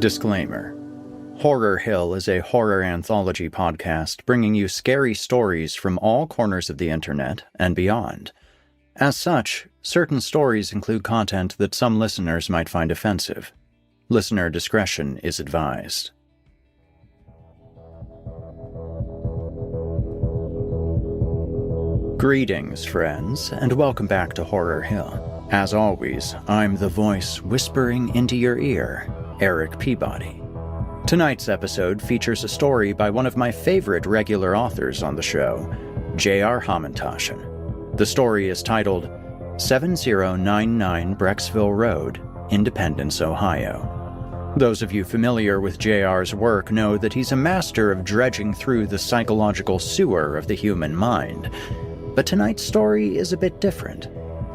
Disclaimer. Horror Hill is a horror anthology podcast bringing you scary stories from all corners of the internet and beyond. As such, certain stories include content that some listeners might find offensive. Listener discretion is advised. Greetings, friends, and welcome back to Horror Hill. As always, I'm the voice whispering into your ear, Eric Peabody. Tonight's episode features a story by one of my favorite regular authors on the show, J.R. Hamantashen. The story is titled 7099 Brecksville Road, Independence, Ohio. Those of you familiar with J.R.'s work know that he's a master of dredging through the psychological sewer of the human mind. But tonight's story is a bit different.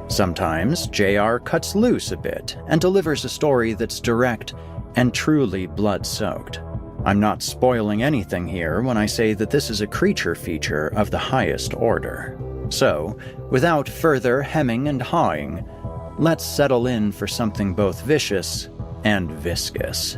Sometimes J.R. cuts loose a bit and delivers a story that's direct and truly blood-soaked. I'm not spoiling anything here when I say that this is a creature feature of the highest order. So, without further hemming and hawing, let's settle in for something both vicious and viscous.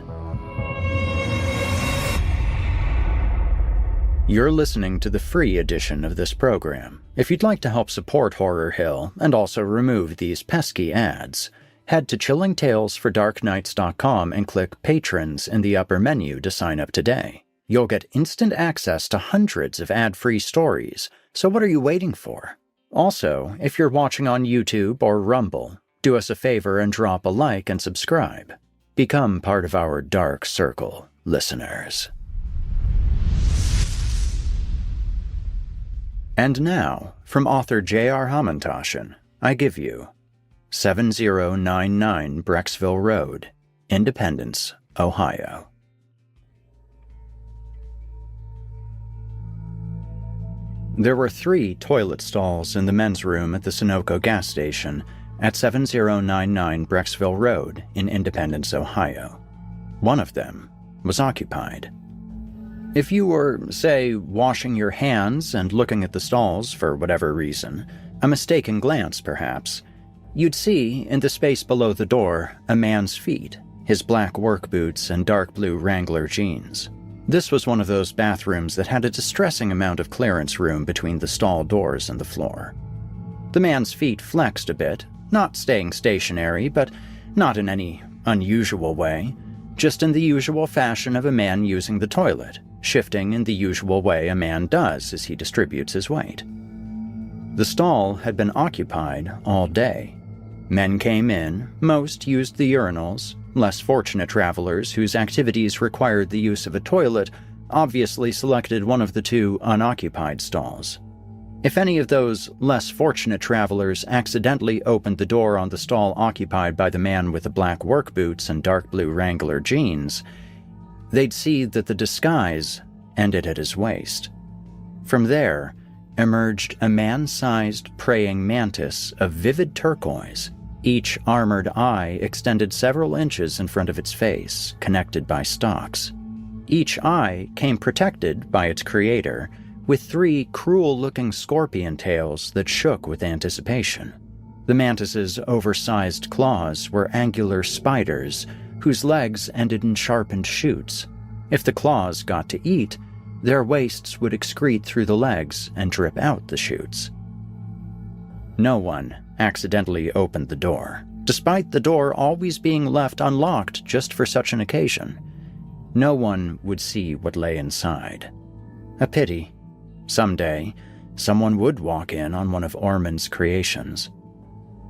You're listening to the free edition of this program. If you'd like to help support Horror Hill and also remove these pesky ads, head to chillingtalesfordarknights.com and click Patrons in the upper menu to sign up today. You'll get instant access to hundreds of ad-free stories, so what are you waiting for? Also, if you're watching on YouTube or Rumble, do us a favor and drop a like and subscribe. Become part of our dark circle, listeners. And now, from author J.R. Hamantashen, I give you 7099 Brecksville Road, Independence, Ohio. There were 3 toilet stalls in the men's room at the Sunoco gas station at 7099 Brecksville Road in Independence, Ohio. One of them was occupied. If you were, say, washing your hands and looking at the stalls for whatever reason, a mistaken glance perhaps, you'd see, in the space below the door, a man's feet, his black work boots and dark blue Wrangler jeans. This was one of those bathrooms that had a distressing amount of clearance room between the stall doors and the floor. The man's feet flexed a bit, not staying stationary, but not in any unusual way, just in the usual fashion of a man using the toilet, shifting in the usual way a man does as he distributes his weight. The stall had been occupied all day. Men came in, most used the urinals. Less fortunate travelers whose activities required the use of a toilet obviously selected one of the 2 unoccupied stalls. If any of those less fortunate travelers accidentally opened the door on the stall occupied by the man with the black work boots and dark blue Wrangler jeans, they'd see that the disguise ended at his waist. From there emerged a man-sized praying mantis of vivid turquoise. Each armored eye extended several inches in front of its face, connected by stalks. Each eye came protected by its creator with 3 cruel-looking scorpion tails that shook with anticipation. The mantis's oversized claws were angular spiders whose legs ended in sharpened shoots. If the claws got to eat, their wastes would excrete through the legs and drip out the shoots. No one accidentally opened the door, despite the door always being left unlocked just for such an occasion. No one would see what lay inside. A pity. Someday, someone would walk in on one of Ormond's creations.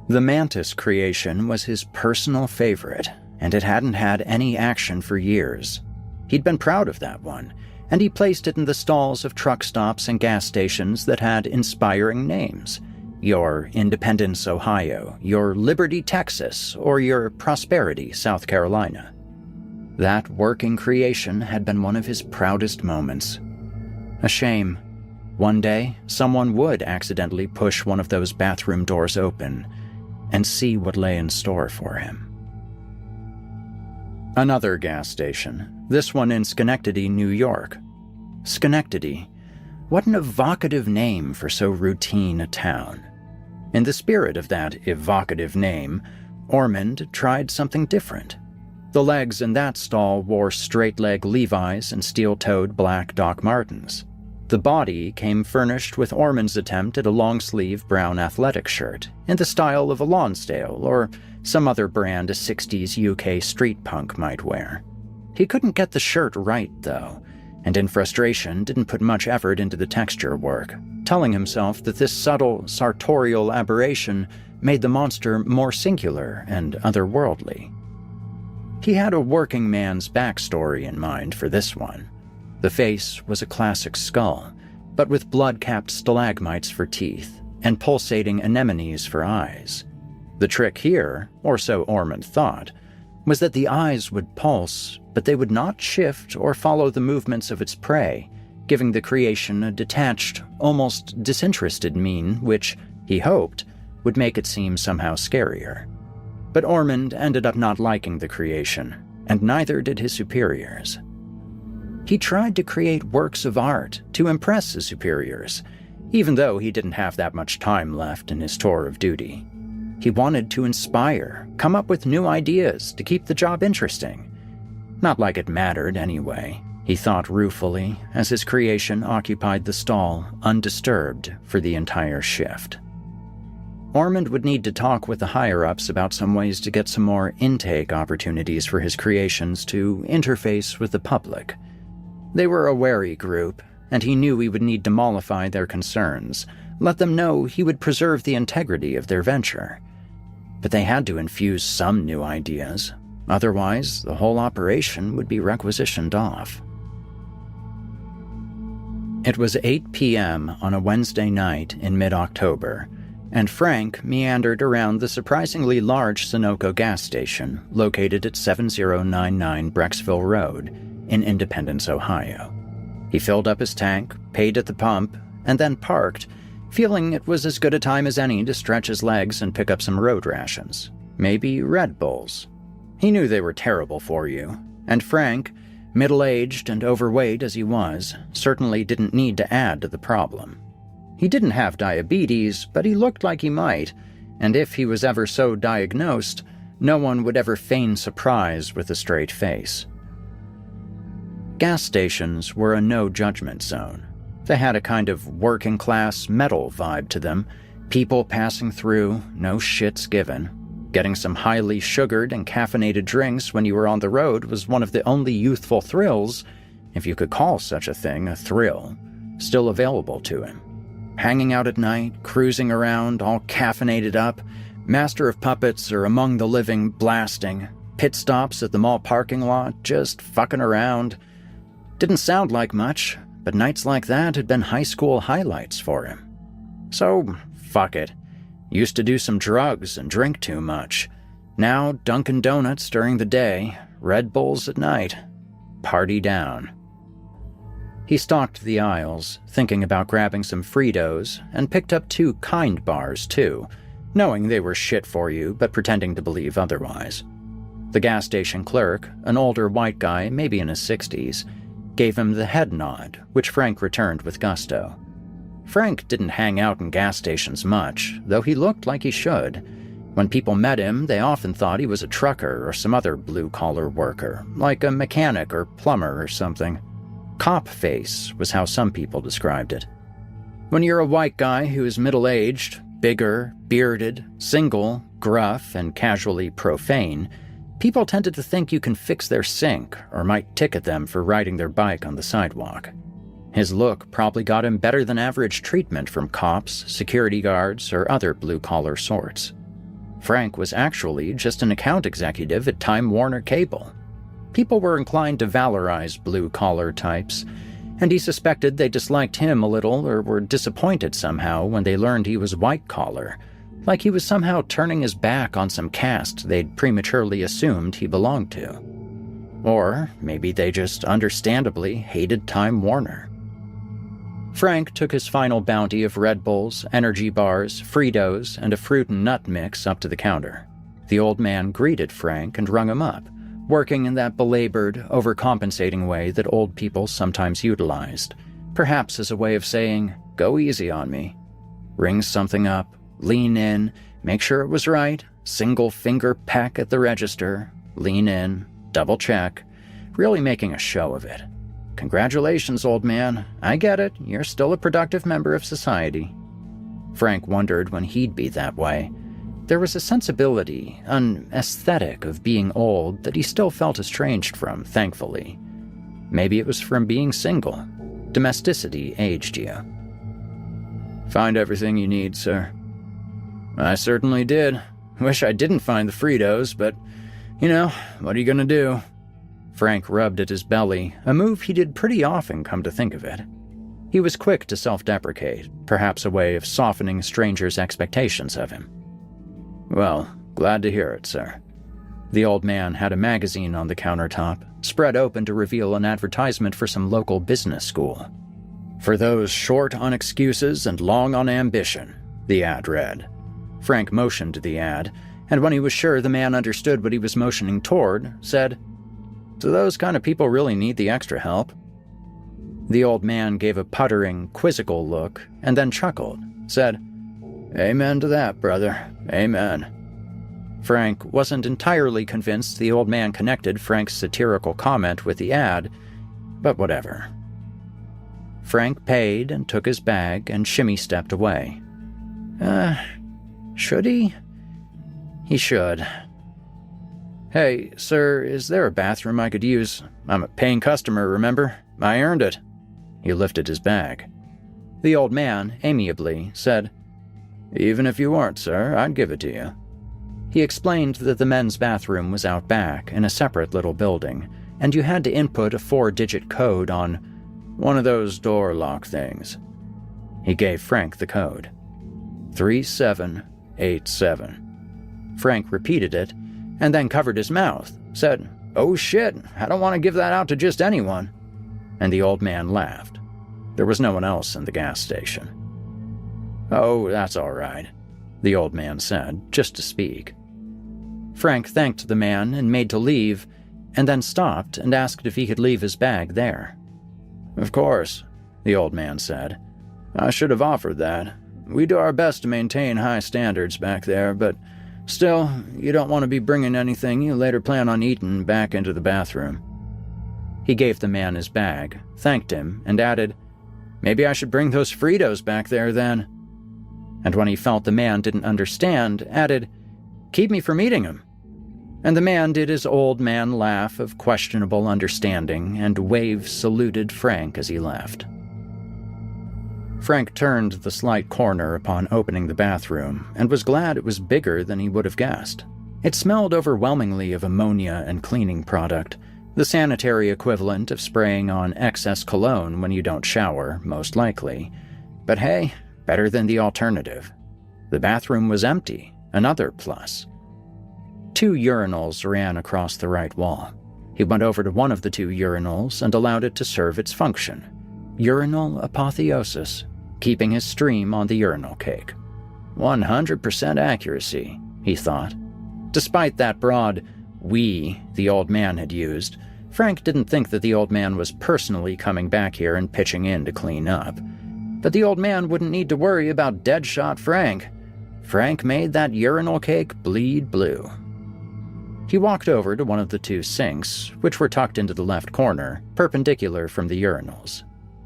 The mantis creation was his personal favorite, and it hadn't had any action for years. He'd been proud of that one, and he placed it in the stalls of truck stops and gas stations that had inspiring names. Your Independence, Ohio, your Liberty, Texas, or your Prosperity, South Carolina. That working creation had been one of his proudest moments. A shame. One day, someone would accidentally push one of those bathroom doors open and see what lay in store for him. Another gas station, this one in Schenectady, New York. Schenectady. What an evocative name for so routine a town. In the spirit of that evocative name, Ormond tried something different. The legs in that stall wore straight-leg Levi's and steel-toed black Doc Martens. The body came furnished with Ormond's attempt at a long-sleeve brown athletic shirt in the style of a Lonsdale or some other brand a 60s UK street punk might wear. He couldn't get the shirt right, though, and in frustration didn't put much effort into the texture work, telling himself that this subtle, sartorial aberration made the monster more singular and otherworldly. He had a working man's backstory in mind for this one. The face was a classic skull, but with blood-capped stalagmites for teeth and pulsating anemones for eyes. The trick here, or so Ormond thought, was that the eyes would pulse, but they would not shift or follow the movements of its prey, giving the creation a detached, almost disinterested mien which, he hoped, would make it seem somehow scarier. But Ormond ended up not liking the creation, and neither did his superiors. He tried to create works of art to impress his superiors, even though he didn't have that much time left in his tour of duty. He wanted to inspire, come up with new ideas to keep the job interesting. Not like it mattered anyway, he thought ruefully as his creation occupied the stall undisturbed for the entire shift. Ormond would need to talk with the higher-ups about some ways to get some more intake opportunities for his creations to interface with the public. They were a wary group, and he knew he would need to mollify their concerns, let them know he would preserve the integrity of their venture. But they had to infuse some new ideas, otherwise the whole operation would be requisitioned off. It was 8 p.m. on a Wednesday night in mid-October, and Frank meandered around the surprisingly large Sunoco gas station located at 7099 Brecksville Road in Independence, Ohio. He filled up his tank, paid at the pump, and then parked, feeling it was as good a time as any to stretch his legs and pick up some road rations. Maybe Red Bulls. He knew they were terrible for you, and Frank, middle-aged and overweight as he was, certainly didn't need to add to the problem. He didn't have diabetes, but he looked like he might, and if he was ever so diagnosed, no one would ever feign surprise with a straight face. Gas stations were a no-judgment zone. They had a kind of working-class metal vibe to them, people passing through, no shits given. Getting some highly sugared and caffeinated drinks when you were on the road was one of the only youthful thrills, if you could call such a thing a thrill, still available to him. Hanging out at night, cruising around, all caffeinated up, Master of Puppets or Among the Living blasting, pit stops at the mall parking lot, just fucking around. Didn't sound like much, but nights like that had been high school highlights for him. So, fuck it. Used to do some drugs and drink too much. Now, Dunkin' Donuts during the day, Red Bulls at night. Party down. He stalked the aisles, thinking about grabbing some Fritos, and picked up 2 Kind bars, too, knowing they were shit for you, but pretending to believe otherwise. The gas station clerk, an older white guy, maybe in his 60s, gave him the head nod, which Frank returned with gusto. Frank didn't hang out in gas stations much, though he looked like he should. When people met him, they often thought he was a trucker or some other blue-collar worker, like a mechanic or plumber or something. Cop face was how some people described it. When you're a white guy who is middle-aged, bigger, bearded, single, gruff, and casually profane, people tended to think you can fix their sink or might ticket them for riding their bike on the sidewalk. His look probably got him better than average treatment from cops, security guards, or other blue-collar sorts. Frank was actually just an account executive at Time Warner Cable. People were inclined to valorize blue-collar types, and he suspected they disliked him a little or were disappointed somehow when they learned he was white-collar, like he was somehow turning his back on some caste they'd prematurely assumed he belonged to. Or maybe they just understandably hated Time Warner. Frank took his final bounty of Red Bulls, energy bars, Fritos, and a fruit and nut mix up to the counter. The old man greeted Frank and rung him up, working in that belabored, overcompensating way that old people sometimes utilized, perhaps as a way of saying, "Go easy on me." Ring something up, lean in, make sure it was right, single finger peck at the register, lean in, double-check, really making a show of it. Congratulations, old man. I get it. You're still a productive member of society. Frank wondered when he'd be that way. There was a sensibility, an aesthetic of being old that he still felt estranged from, thankfully. Maybe it was from being single. Domesticity aged you. Find everything you need, sir. I certainly did. Wish I didn't find the Fritos, but, what are you gonna do? Frank rubbed at his belly, a move he did pretty often, come to think of it. He was quick to self-deprecate, perhaps a way of softening strangers' expectations of him. Well, glad to hear it, sir. The old man had a magazine on the countertop, spread open to reveal an advertisement for some local business school. For those short on excuses and long on ambition, the ad read. Frank motioned to the ad, and when he was sure the man understood what he was motioning toward, said, "Do those kind of people really need the extra help?" The old man gave a puttering, quizzical look, and then chuckled, said, "Amen to that, brother. Amen." Frank wasn't entirely convinced the old man connected Frank's satirical comment with the ad, but whatever. Frank paid and took his bag and shimmy-stepped away. Should he? He should. Hey, sir, is there a bathroom I could use? I'm a paying customer, remember? I earned it. He lifted his bag. The old man, amiably, said, "Even if you weren't, sir, I'd give it to you." He explained that the men's bathroom was out back in a separate little building, and you had to input a 4-digit code on one of those door lock things. He gave Frank the code. 3787. Frank repeated it, and then covered his mouth, said, "Oh shit, I don't want to give that out to just anyone." And the old man laughed. There was no one else in the gas station. "Oh, that's all right," the old man said, just to speak. Frank thanked the man and made to leave, and then stopped and asked if he could leave his bag there. "Of course," the old man said. "I should have offered that. We do our best to maintain high standards back there, but still, you don't want to be bringing anything you later plan on eating back into the bathroom." He gave the man his bag, thanked him, and added, "Maybe I should bring those Fritos back there then." And when he felt the man didn't understand, added, "Keep me from eating them." And the man did his old man laugh of questionable understanding and saluted Frank as he left. Frank turned the slight corner upon opening the bathroom and was glad it was bigger than he would have guessed. It smelled overwhelmingly of ammonia and cleaning product, the sanitary equivalent of spraying on excess cologne when you don't shower, most likely. But hey, better than the alternative. The bathroom was empty, another plus. 2 urinals ran across the right wall. He went over to one of the 2 urinals and allowed it to serve its function. Urinal apotheosis, keeping his stream on the urinal cake. 100% accuracy, he thought. Despite that broad "we" the old man had used, Frank didn't think that the old man was personally coming back here and pitching in to clean up. But the old man wouldn't need to worry about Deadshot Frank. Frank made that urinal cake bleed blue. He walked over to one of the 2 sinks, which were tucked into the left corner, perpendicular from the urinals.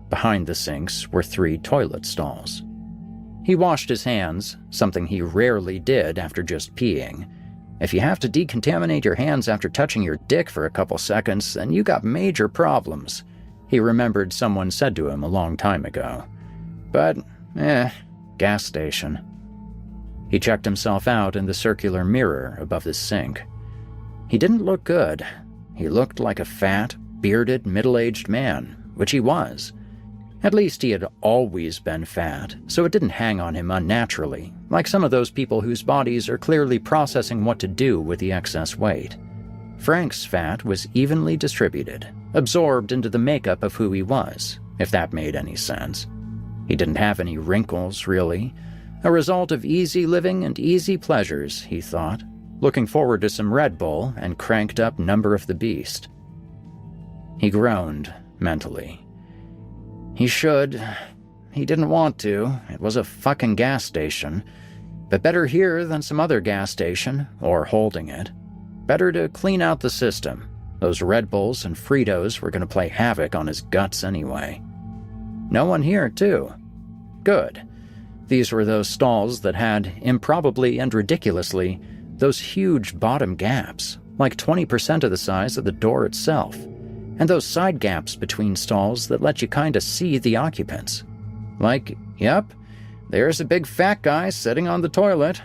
Behind the sinks were 3 toilet stalls. He washed his hands, something he rarely did after just peeing. If you have to decontaminate your hands after touching your dick for a couple seconds, then you got major problems, he remembered someone said to him a long time ago. But, gas station. He checked himself out in the circular mirror above the sink. He didn't look good. He looked like a fat, bearded, middle-aged man, which he was. At least he had always been fat, so it didn't hang on him unnaturally, like some of those people whose bodies are clearly processing what to do with the excess weight. Frank's fat was evenly distributed, absorbed into the makeup of who he was, if that made any sense. He didn't have any wrinkles, really. A result of easy living and easy pleasures, he thought, looking forward to some Red Bull and cranked up Number of the Beast. He groaned, mentally. He didn't want to. It was a fucking gas station. But better here than some other gas station, or holding it. Better to clean out the system. Those Red Bulls and Fritos were going to play havoc on his guts anyway. No one here, too. Good. These were those stalls that had, improbably and ridiculously, those huge bottom gaps, like 20% of the size of the door itself, and those side gaps between stalls that let you kinda see the occupants. Like, yep, there's a big fat guy sitting on the toilet.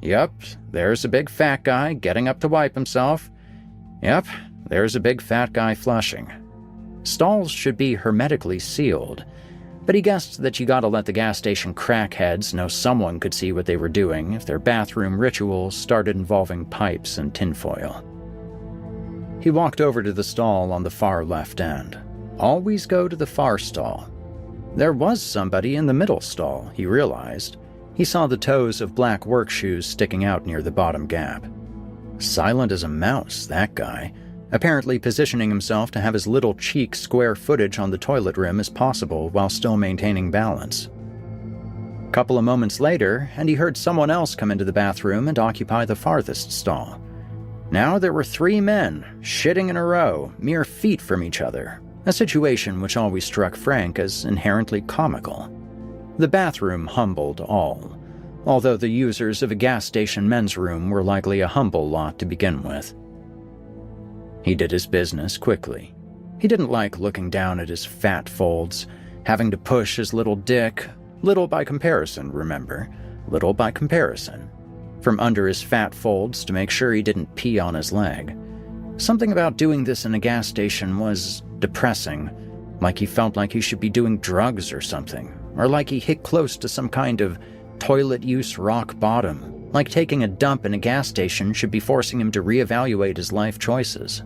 Yep, there's a big fat guy getting up to wipe himself. Yep, there's a big fat guy flushing. Stalls should be hermetically sealed, but he guessed that you gotta let the gas station crackheads know someone could see what they were doing if their bathroom rituals started involving pipes and tinfoil. He walked over to the stall on the far left end. Always go to the far stall. There was somebody in the middle stall, he realized. He saw the toes of black work shoes sticking out near the bottom gap. Silent as a mouse, that guy, apparently positioning himself to have as little cheek square footage on the toilet rim as possible while still maintaining balance. A couple of moments later, and he heard someone else come into the bathroom and occupy the farthest stall. Now there were 3 men, shitting in a row, mere feet from each other, a situation which always struck Frank as inherently comical. The bathroom humbled all, although the users of a gas station men's room were likely a humble lot to begin with. He did his business quickly. He didn't like looking down at his fat folds, having to push his little dick, little by comparison, remember, little by comparison, from under his fat folds to make sure he didn't pee on his leg. Something about doing this in a gas station was depressing, like he felt like he should be doing drugs or something, or like he hit close to some kind of toilet use rock bottom, like taking a dump in a gas station should be forcing him to reevaluate his life choices.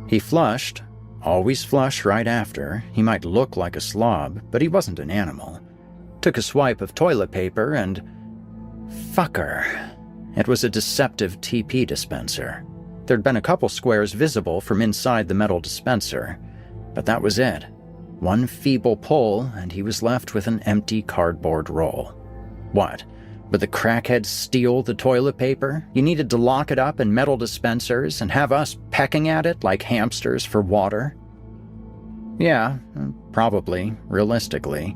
He flushed, always flush right after. He might look like a slob, but he wasn't an animal. Took a swipe of toilet paper and... fucker. It was a deceptive TP dispenser. There'd been a couple squares visible from inside the metal dispenser, but that was it. One feeble pull, and he was left with an empty cardboard roll. What? Would the crackheads steal the toilet paper? You needed to lock it up in metal dispensers and have us pecking at it like hamsters for water? Yeah, probably, realistically.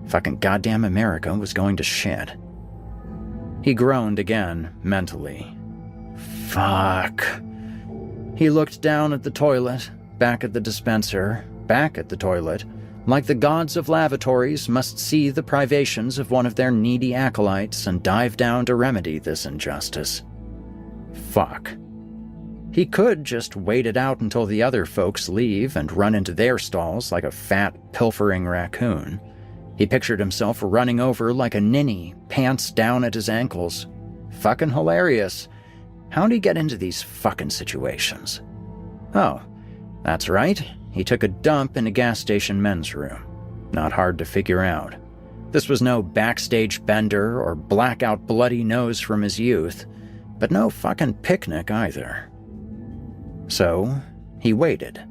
Fucking goddamn America was going to shit. He groaned again, mentally. Fuck. He looked down at the toilet, back at the dispenser, back at the toilet, like the gods of lavatories must see the privations of one of their needy acolytes and dive down to remedy this injustice. Fuck. He could just wait it out until the other folks leave and run into their stalls like a fat, pilfering raccoon. He pictured himself running over like a ninny, pants down at his ankles. Fucking hilarious. How'd he get into these fucking situations? Oh, that's right. He took a dump in a gas station men's room. Not hard to figure out. This was no backstage bender or blackout bloody nose from his youth, but no fucking picnic either. So, he waited,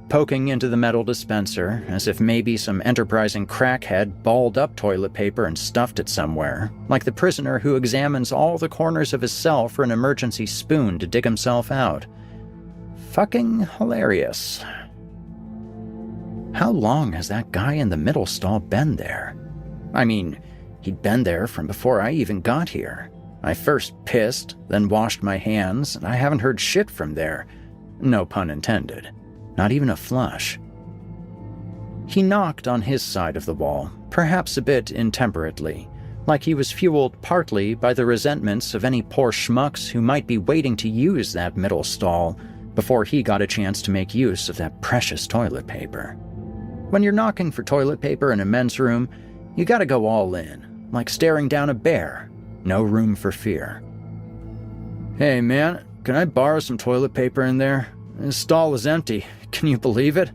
poking into the metal dispenser as if maybe some enterprising crackhead balled up toilet paper and stuffed it somewhere, like the prisoner who examines all the corners of his cell for an emergency spoon to dig himself out. Fucking hilarious. How long has that guy in the middle stall been there? I mean, he'd been there from before I even got here. I first pissed, then washed my hands, and I haven't heard shit from there. No pun intended. Not even a flush. He knocked on his side of the wall, perhaps a bit intemperately, like he was fueled partly by the resentments of any poor schmucks who might be waiting to use that middle stall before he got a chance to make use of that precious toilet paper. When you're knocking for toilet paper in a men's room, you gotta go all in, like staring down a bear. No room for fear. Hey man, can I borrow some toilet paper in there? This stall is empty. Can you believe it?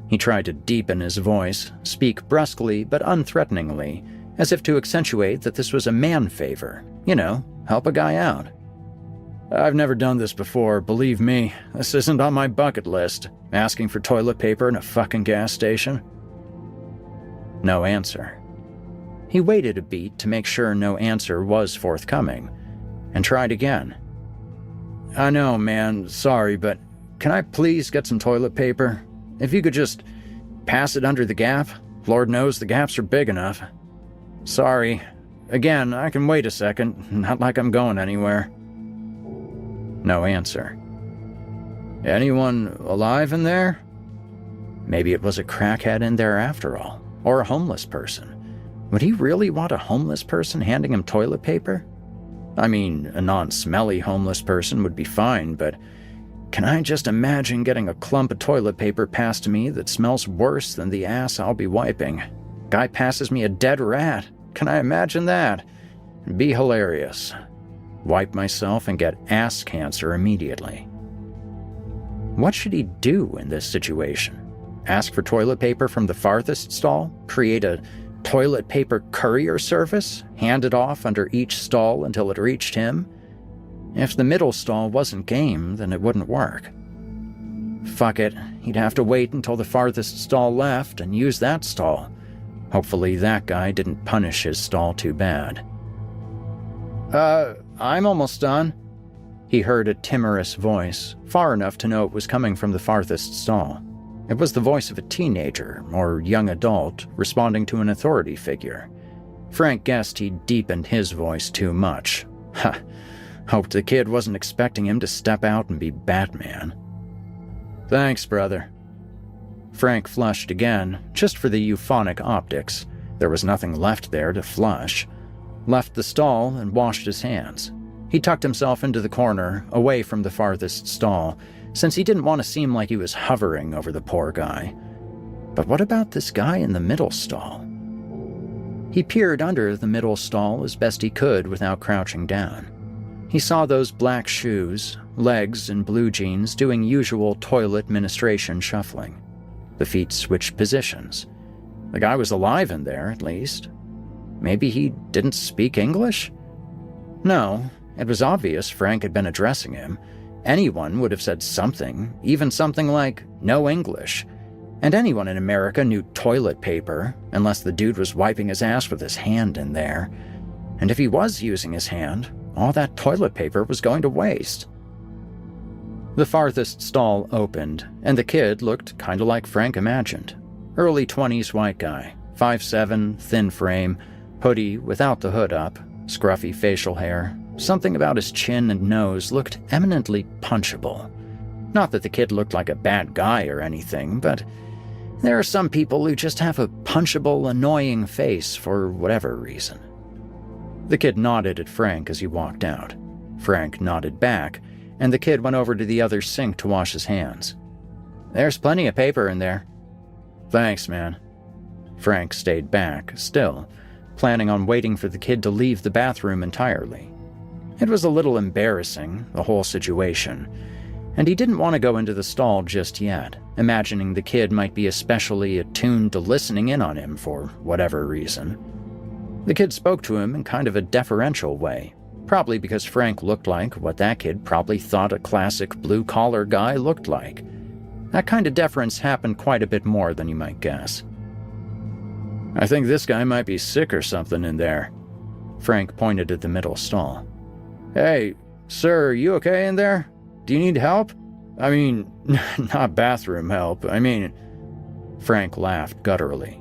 He tried to deepen his voice, speak brusquely but unthreateningly, as if to accentuate that this was a man favor. You know, help a guy out. I've never done this before, believe me. This isn't on my bucket list. Asking for toilet paper in a fucking gas station? No answer. He waited a beat to make sure no answer was forthcoming, and tried again. I know, man, sorry, but can I please get some toilet paper? If you could just pass it under the gap. Lord knows the gaps are big enough. Sorry. Again, I can wait a second. Not like I'm going anywhere. No answer. Anyone alive in there? Maybe it was a crackhead in there after all, or a homeless person. Would he really want a homeless person handing him toilet paper? I mean, a non-smelly homeless person would be fine, but can I just imagine getting a clump of toilet paper passed to me that smells worse than the ass I'll be wiping? Guy passes me a dead rat. Can I imagine that? It'd be hilarious. Wipe myself and get ass cancer immediately. What should he do in this situation? Ask for toilet paper from the farthest stall? Create a toilet paper courier service? Hand it off under each stall until it reached him? If the middle stall wasn't game, then it wouldn't work. Fuck it, he'd have to wait until the farthest stall left and use that stall. Hopefully that guy didn't punish his stall too bad. I'm almost done. He heard a timorous voice, far enough to know it was coming from the farthest stall. It was the voice of a teenager or young adult responding to an authority figure. Frank guessed he'd deepened his voice too much. Ha! Hoped the kid wasn't expecting him to step out and be Batman. Thanks, brother. Frank flushed again, just for the euphonic optics. There was nothing left there to flush. Left the stall and washed his hands. He tucked himself into the corner, away from the farthest stall, since he didn't want to seem like he was hovering over the poor guy. But what about this guy in the middle stall? He peered under the middle stall as best he could without crouching down. He saw those black shoes, legs in blue jeans doing usual toilet ministration shuffling. The feet switched positions. The guy was alive in there, at least. Maybe he didn't speak English? No, it was obvious Frank had been addressing him. Anyone would have said something, even something like, no English. And anyone in America knew toilet paper, unless the dude was wiping his ass with his hand in there. And if he was using his hand, all that toilet paper was going to waste. The farthest stall opened, and the kid looked kind of like Frank imagined. Early 20s white guy, 5'7", thin frame, hoodie without the hood up, scruffy facial hair. Something about his chin and nose looked eminently punchable. Not that the kid looked like a bad guy or anything, but there are some people who just have a punchable, annoying face for whatever reason. The kid nodded at Frank as he walked out. Frank nodded back, and the kid went over to the other sink to wash his hands. There's plenty of paper in there. Thanks, man. Frank stayed back, still, planning on waiting for the kid to leave the bathroom entirely. It was a little embarrassing, the whole situation, and he didn't want to go into the stall just yet, imagining the kid might be especially attuned to listening in on him for whatever reason. The kid spoke to him in kind of a deferential way, probably because Frank looked like what that kid probably thought a classic blue-collar guy looked like. That kind of deference happened quite a bit more than you might guess. I think this guy might be sick or something in there. Frank pointed at the middle stall. Hey, sir, are you okay in there? Do you need help? I mean, not bathroom help, I mean... Frank laughed gutturally.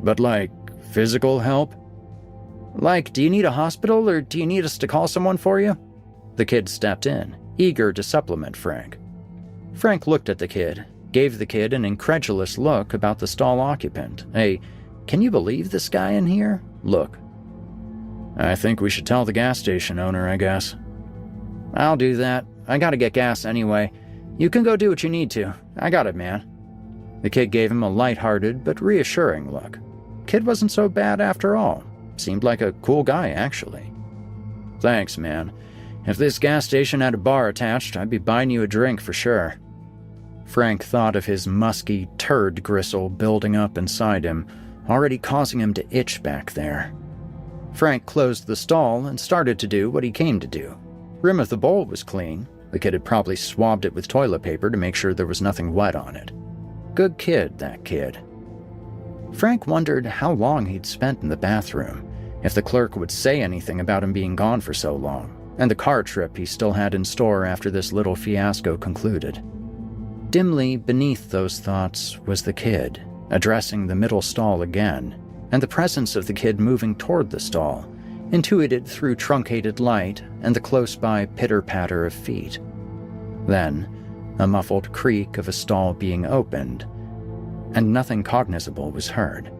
But like, physical help? Like, do you need a hospital or do you need us to call someone for you? The kid stepped in, eager to supplement Frank. Frank looked at the kid, gave the kid an incredulous look about the stall occupant. Can you believe this guy in here? Look. I think we should tell the gas station owner, I guess. I'll do that. I gotta get gas anyway. You can go do what you need to. I got it, man. The kid gave him a light-hearted but reassuring look. Kid wasn't so bad after all. Seemed like a cool guy, actually. Thanks, man. If this gas station had a bar attached, I'd be buying you a drink for sure. Frank thought of his musky turd gristle building up inside him, already causing him to itch back there. Frank closed the stall and started to do what he came to do. Rim of the bowl was clean. The kid had probably swabbed it with toilet paper to make sure there was nothing wet on it. Good kid, that kid. Frank wondered how long he'd spent in the bathroom, if the clerk would say anything about him being gone for so long, and the car trip he still had in store after this little fiasco concluded. Dimly beneath those thoughts was the kid, addressing the middle stall again, and the presence of the kid moving toward the stall, intuited through truncated light and the close-by pitter-patter of feet. Then, a muffled creak of a stall being opened, and nothing cognizable was heard.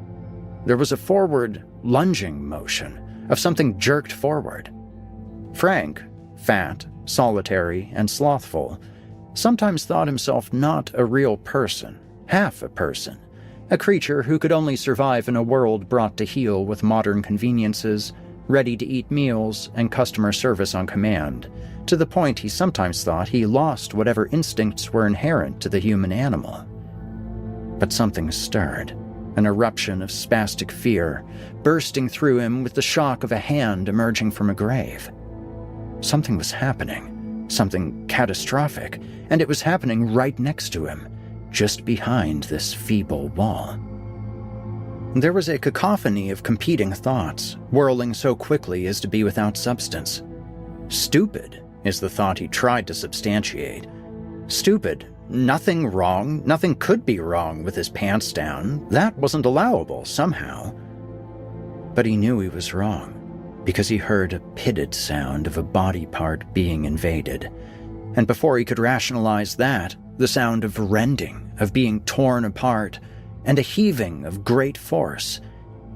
There was a forward, lunging motion of something jerked forward. Frank, fat, solitary, and slothful, sometimes thought himself not a real person, half a person, a creature who could only survive in a world brought to heel with modern conveniences, ready-to-eat meals, and customer service on command, to the point he sometimes thought he lost whatever instincts were inherent to the human animal. But something stirred, an eruption of spastic fear, bursting through him with the shock of a hand emerging from a grave. Something was happening, something catastrophic, and it was happening right next to him, just behind this feeble wall. There was a cacophony of competing thoughts, whirling so quickly as to be without substance. Stupid is the thought he tried to substantiate. Stupid. Nothing wrong, nothing could be wrong with his pants down. That wasn't allowable, somehow. But he knew he was wrong, because he heard a pitted sound of a body part being invaded. And before he could rationalize that, the sound of rending, of being torn apart, and a heaving of great force,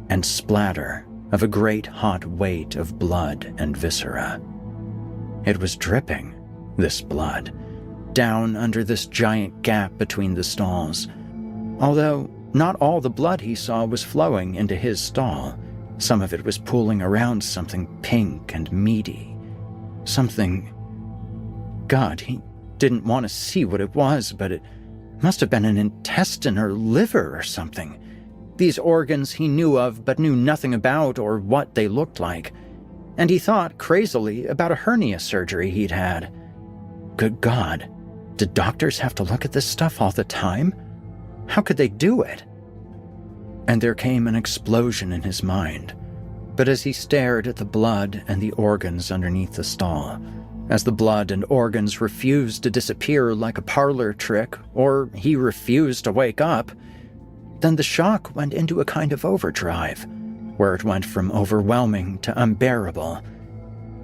and splatter of a great hot weight of blood and viscera. It was dripping, this blood, down under this giant gap between the stalls. Although not all the blood he saw was flowing into his stall. Some of it was pooling around something pink and meaty. Something... God, he didn't want to see what it was, but it must have been an intestine or liver or something. These organs he knew of but knew nothing about or what they looked like. And he thought crazily about a hernia surgery he'd had. Good God, did doctors have to look at this stuff all the time? How could they do it? And there came an explosion in his mind. But as he stared at the blood and the organs underneath the stall, as the blood and organs refused to disappear like a parlor trick, or he refused to wake up, then the shock went into a kind of overdrive, where it went from overwhelming to unbearable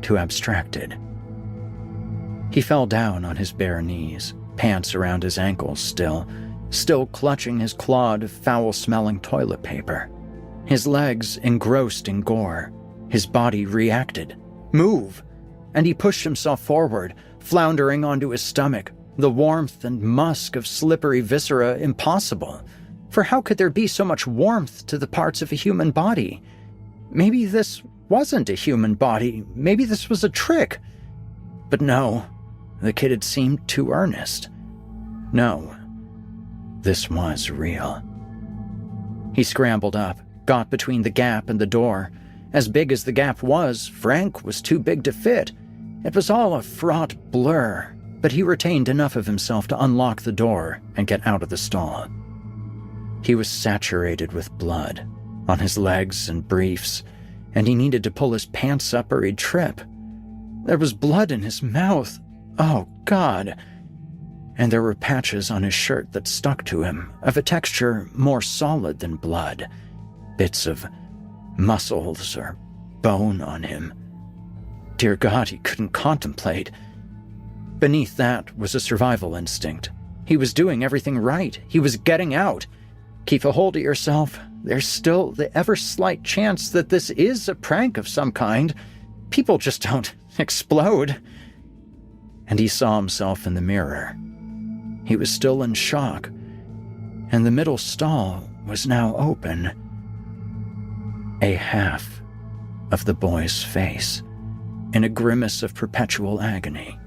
to abstracted. He fell down on his bare knees, pants around his ankles still clutching his clod of foul-smelling toilet paper. His legs engrossed in gore. His body reacted. Move! And he pushed himself forward, floundering onto his stomach, the warmth and musk of slippery viscera impossible. For how could there be so much warmth to the parts of a human body? Maybe this wasn't a human body. Maybe this was a trick. But no, the kid had seemed too earnest. No, this was real. He scrambled up, got between the gap and the door. As big as the gap was, Frank was too big to fit. It was all a fraught blur, but he retained enough of himself to unlock the door and get out of the stall. He was saturated with blood, on his legs and briefs, and he needed to pull his pants up or he'd trip. There was blood in his mouth. Oh, God! And there were patches on his shirt that stuck to him, of a texture more solid than blood, bits of muscles or bone on him. Dear God, he couldn't contemplate. Beneath that was a survival instinct. He was doing everything right. He was getting out. Keep a hold of yourself. There's still the ever-slight chance that this is a prank of some kind. People just don't explode. And he saw himself in the mirror. He was still in shock, and the middle stall was now open. A half of the boy's face, in a grimace of perpetual agony.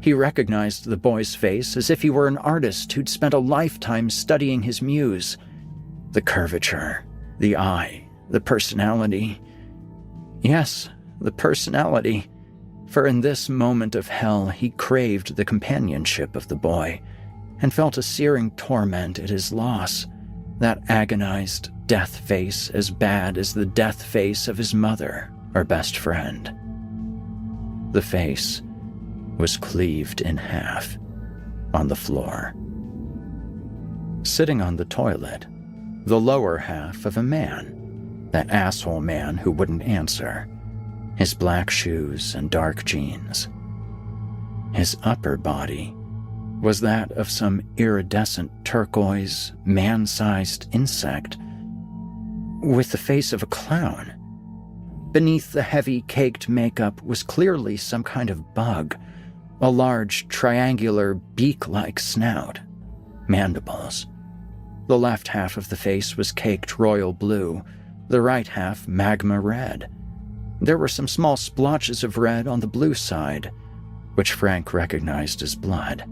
He recognized the boy's face as if he were an artist who'd spent a lifetime studying his muse. The curvature, the eye, the personality. Yes, the personality. For in this moment of hell, he craved the companionship of the boy, and felt a searing torment at his loss, that agonized death face as bad as the death face of his mother or best friend. The face was cleaved in half on the floor. Sitting on the toilet, the lower half of a man, that asshole man who wouldn't answer, his black shoes and dark jeans. His upper body was that of some iridescent turquoise, man-sized insect with the face of a clown. Beneath the heavy, caked makeup was clearly some kind of bug, a large, triangular, beak-like snout, mandibles. The left half of the face was caked royal blue, the right half magma red. There were some small splotches of red on the blue side, which Frank recognized as blood.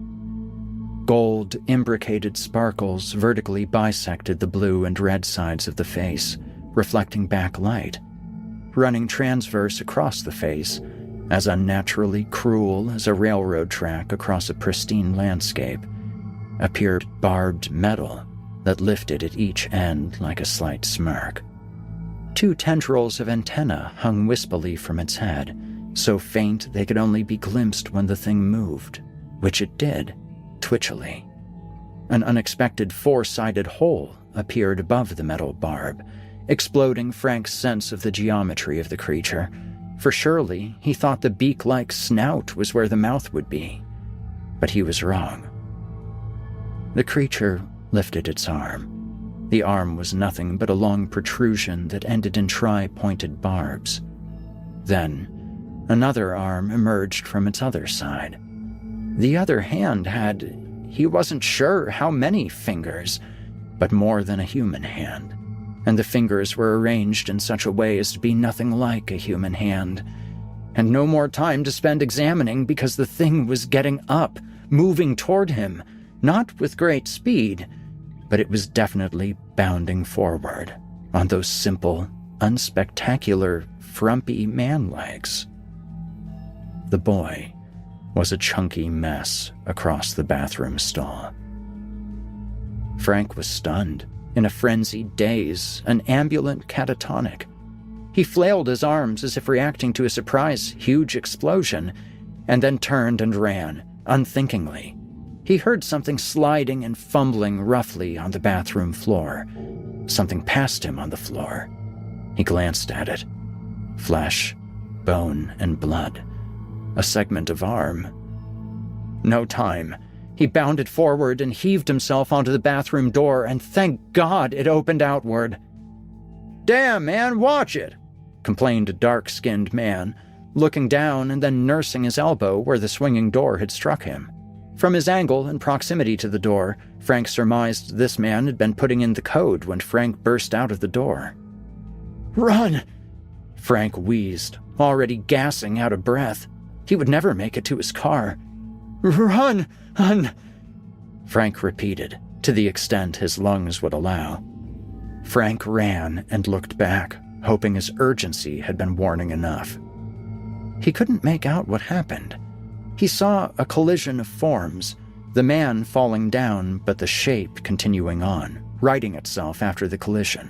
Gold, imbricated sparkles vertically bisected the blue and red sides of the face, reflecting back light. Running transverse across the face, as unnaturally cruel as a railroad track across a pristine landscape, appeared barbed metal that lifted at each end like a slight smirk. 2 tendrils of antennae hung wispily from its head, so faint they could only be glimpsed when the thing moved, which it did, twitchily. An unexpected 4-sided hole appeared above the metal barb, exploding Frank's sense of the geometry of the creature, for surely he thought the beak-like snout was where the mouth would be. But he was wrong. The creature lifted its arm. The arm was nothing but a long protrusion that ended in tri-pointed barbs. Then, another arm emerged from its other side. The other hand had, he wasn't sure how many fingers, but more than a human hand, and the fingers were arranged in such a way as to be nothing like a human hand. And no more time to spend examining because the thing was getting up, moving toward him, not with great speed, but it was definitely bounding forward on those simple, unspectacular, frumpy man legs. The boy was a chunky mess across the bathroom stall. Frank was stunned, in a frenzied daze, an ambulant catatonic. He flailed his arms as if reacting to a surprise, huge explosion, and then turned and ran, unthinkingly. He heard something sliding and fumbling roughly on the bathroom floor. Something passed him on the floor. He glanced at it. Flesh, bone, and blood. A segment of arm. No time. He bounded forward and heaved himself onto the bathroom door, and thank God it opened outward. "Damn, man, watch it," complained a dark-skinned man, looking down and then nursing his elbow where the swinging door had struck him. From his angle and proximity to the door, Frank surmised this man had been putting in the code when Frank burst out of the door. "Run!" Frank wheezed, already gassing out of breath. He would never make it to his car. "Run! Frank repeated, to the extent his lungs would allow. Frank ran and looked back, hoping his urgency had been warning enough. He couldn't make out what happened. He saw a collision of forms, the man falling down but the shape continuing on, righting itself after the collision.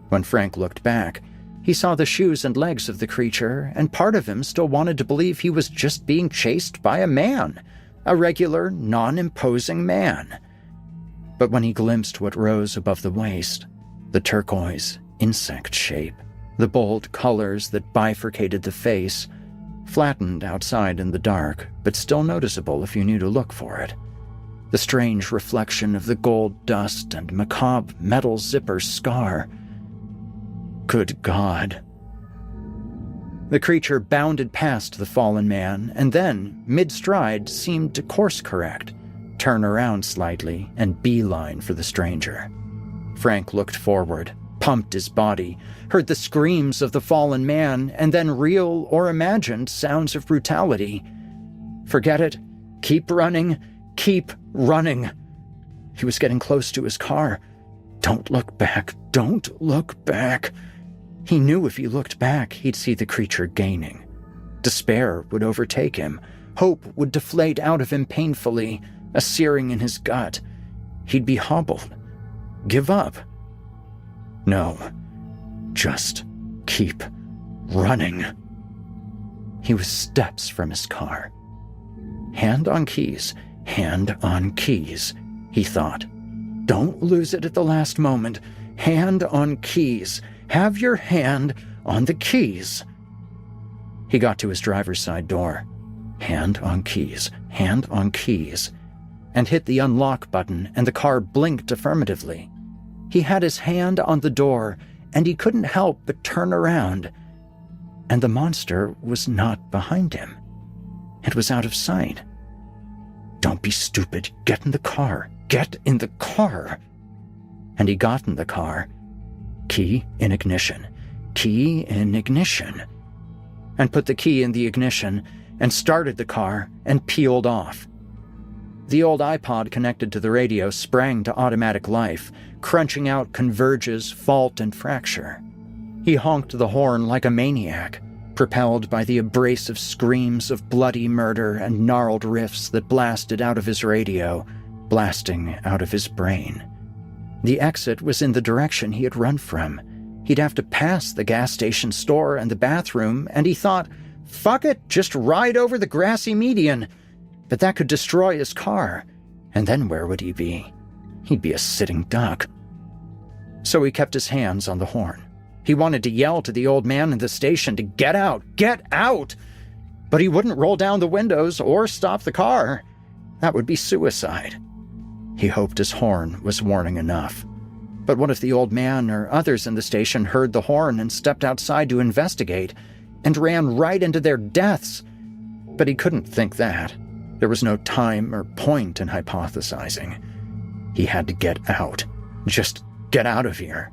When Frank looked back, he saw the shoes and legs of the creature, and part of him still wanted to believe he was just being chased by a man, a regular, non-imposing man. But when he glimpsed what rose above the waist, the turquoise, insect shape, the bold colors that bifurcated the face, flattened outside in the dark, but still noticeable if you knew to look for it. The strange reflection of the gold dust and macabre metal zipper scar. Good God. The creature bounded past the fallen man, and then, mid-stride, seemed to course-correct, turn around slightly, and beeline for the stranger. Frank looked forward, pumped his body, heard the screams of the fallen man, and then real or imagined sounds of brutality. Forget it. Keep running. Keep running. He was getting close to his car. Don't look back. Don't look back. He knew if he looked back, he'd see the creature gaining. Despair would overtake him. Hope would deflate out of him painfully, a searing in his gut. He'd be hobbled. Give up. No. Just keep running. He was steps from his car. Hand on keys, he thought. Don't lose it at the last moment. Hand on keys. Have your hand on the keys." He got to his driver's side door. Hand on keys, and hit the unlock button, and the car blinked affirmatively. He had his hand on the door, and he couldn't help but turn around. And the monster was not behind him. It was out of sight. "Don't be stupid. Get in the car. Get in the car." And he got in the car. Key in ignition. Key in ignition. And put the key in the ignition, and started the car, and peeled off. The old iPod connected to the radio sprang to automatic life, crunching out converges, fault, and fracture. He honked the horn like a maniac, propelled by the abrasive screams of bloody murder and gnarled riffs that blasted out of his radio, blasting out of his brain. The exit was in the direction he had run from. He'd have to pass the gas station store and the bathroom, and he thought, fuck it, just ride over the grassy median. But that could destroy his car, and then where would he be? He'd be a sitting duck. So he kept his hands on the horn. He wanted to yell to the old man in the station to get out, get out! But he wouldn't roll down the windows or stop the car. That would be suicide. He hoped his horn was warning enough. But what if the old man or others in the station heard the horn and stepped outside to investigate, and ran right into their deaths? But he couldn't think that. There was no time or point in hypothesizing. He had to get out. Just get out of here.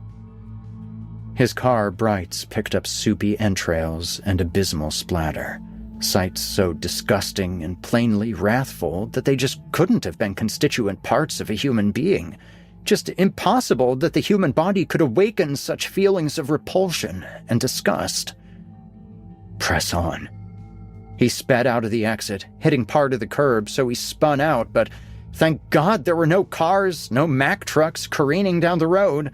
His car brights picked up soupy entrails and abysmal splatter, sights so disgusting and plainly wrathful that they just couldn't have been constituent parts of a human being. Just impossible that the human body could awaken such feelings of repulsion and disgust. Press on. He sped out of the exit, hitting part of the curb, so he spun out, but thank God there were no cars, no Mack trucks careening down the road,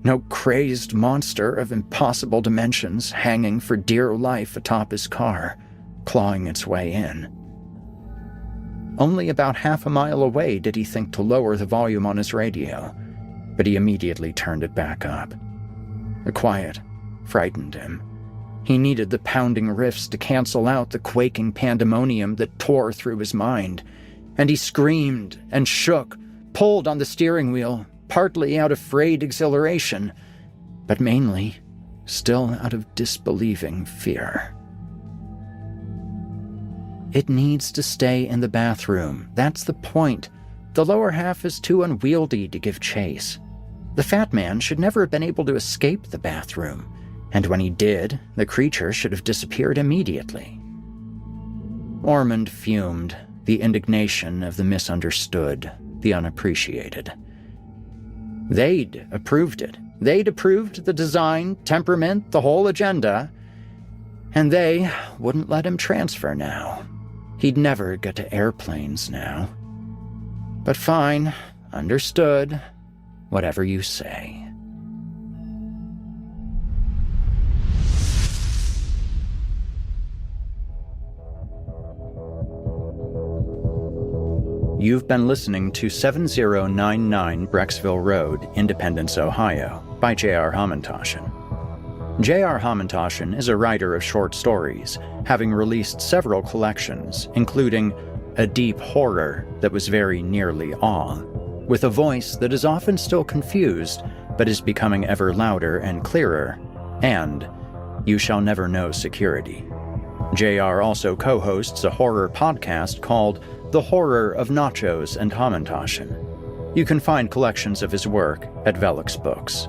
no crazed monster of impossible dimensions hanging for dear life atop his car, clawing its way in. Only about half a mile away did he think to lower the volume on his radio, but he immediately turned it back up. The quiet frightened him. He needed the pounding riffs to cancel out the quaking pandemonium that tore through his mind, and he screamed and shook, pulled on the steering wheel, partly out of frayed exhilaration, but mainly still out of disbelieving fear. It needs to stay in the bathroom. That's the point. The lower half is too unwieldy to give chase. The fat man should never have been able to escape the bathroom, and when he did, the creature should have disappeared immediately. Ormond fumed, the indignation of the misunderstood, the unappreciated. They'd approved it. They'd approved the design, temperament, the whole agenda, and they wouldn't let him transfer now. He'd never get to airplanes now. But fine, understood. Whatever you say. You've been listening to 7099 Brecksville Road, Independence, Ohio, by J.R. Hamantashen. J.R. Hamantashen is a writer of short stories, having released several collections, including A Deep Horror That Was Very Nearly Awe, with a voice that is often still confused, but is becoming ever louder and clearer, and You Shall Never Know Security. J.R. also co-hosts a horror podcast called The Horror of Nachos and Hamantashen. You can find collections of his work at Velix Books.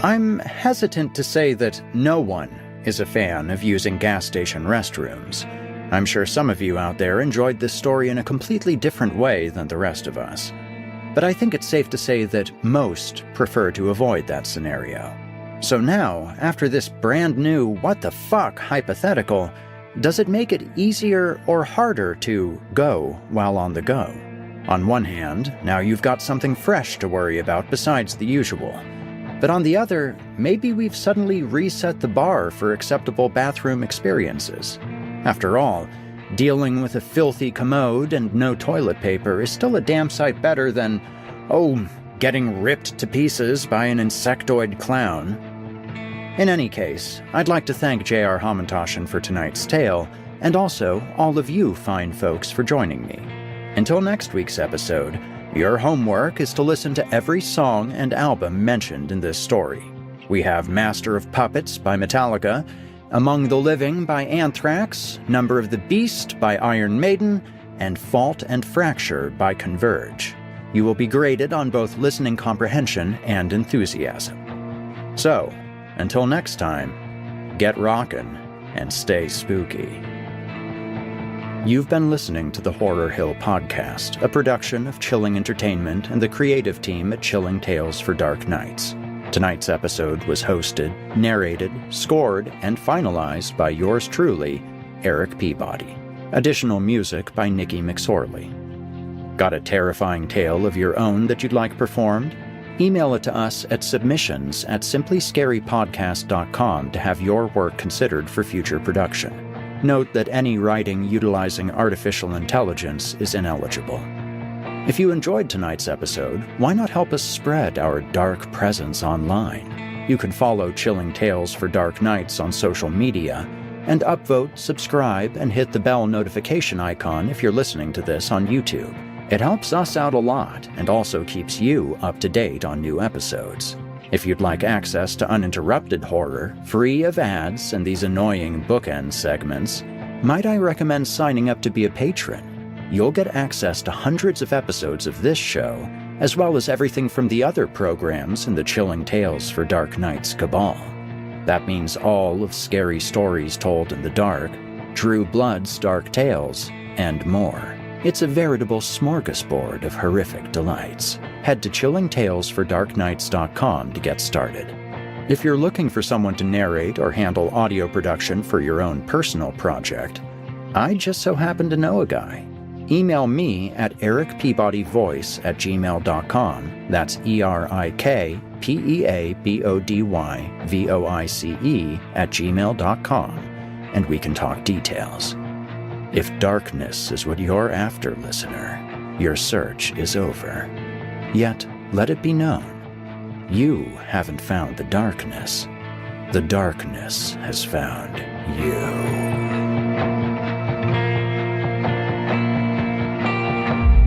I'm hesitant to say that no one is a fan of using gas station restrooms. I'm sure some of you out there enjoyed this story in a completely different way than the rest of us. But I think it's safe to say that most prefer to avoid that scenario. So now, after this brand new what the fuck hypothetical, does it make it easier or harder to go while on the go? On one hand, now you've got something fresh to worry about besides the usual. But on the other, maybe we've suddenly reset the bar for acceptable bathroom experiences. After all, dealing with a filthy commode and no toilet paper is still a damn sight better than, getting ripped to pieces by an insectoid clown. In any case, I'd like to thank J.R. Hamantashen for tonight's tale, and also all of you fine folks for joining me. Until next week's episode, your homework is to listen to every song and album mentioned in this story. We have Master of Puppets by Metallica, Among the Living by Anthrax, Number of the Beast by Iron Maiden, and Fault and Fracture by Converge. You will be graded on both listening comprehension and enthusiasm. So, until next time, get rockin' and stay spooky. You've been listening to the Horror Hill Podcast, a production of Chilling Entertainment and the creative team at Chilling Tales for Dark Nights. Tonight's episode was hosted, narrated, scored, and finalized by yours truly, Eric Peabody. Additional music by Nikki McSorley. Got a terrifying tale of your own that you'd like performed? Email it to us at submissions@simplyscarypodcast.com to have your work considered for future production. Note that any writing utilizing artificial intelligence is ineligible. If you enjoyed tonight's episode, why not help us spread our dark presence online? You can follow Chilling Tales for Dark Nights on social media, and upvote, subscribe, and hit the bell notification icon if you're listening to this on YouTube. It helps us out a lot and also keeps you up to date on new episodes. If you'd like access to uninterrupted horror, free of ads and these annoying bookend segments, might I recommend signing up to be a patron? You'll get access to hundreds of episodes of this show, as well as everything from the other programs in the Chilling Tales for Dark Nights cabal. That means all of Scary Stories Told in the Dark, Drew Blood's Dark Tales, and more. It's a veritable smorgasbord of horrific delights. Head to chillingtalesfordarknights.com to get started. If you're looking for someone to narrate or handle audio production for your own personal project, I just so happen to know a guy. Email me at ericpeabodyvoice@gmail.com. That's erikpeabodyvoice@gmail.com, and we can talk details. If darkness is what you're after, listener, your search is over. Yet, let it be known, you haven't found the darkness. The darkness has found you.